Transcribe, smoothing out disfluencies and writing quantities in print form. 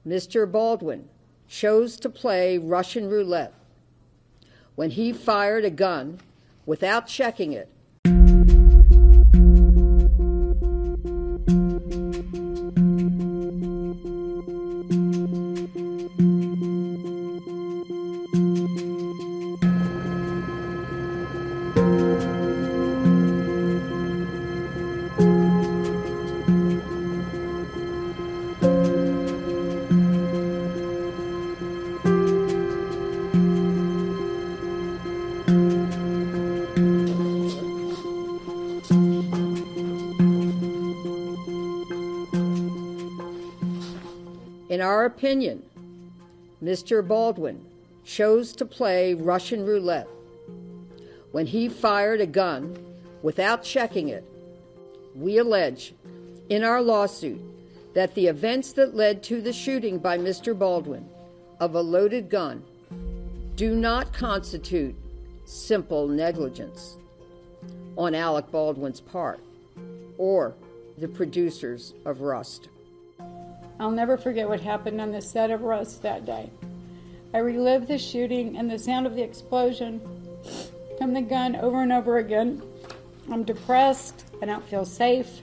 Mr. Baldwin chose to play Russian roulette when he fired a gun without checking it. In our opinion, Mr. Baldwin chose to play Russian roulette when he fired a gun without checking it. We allege in our lawsuit that the events that led to the shooting by Mr. Baldwin of a loaded gun do not constitute simple negligence on Alec Baldwin's part or the producers of Rust. I'll never forget what happened on the set of Rust that day. I relived the shooting and the sound of the explosion from the gun over and over again. I'm depressed. I don't feel safe.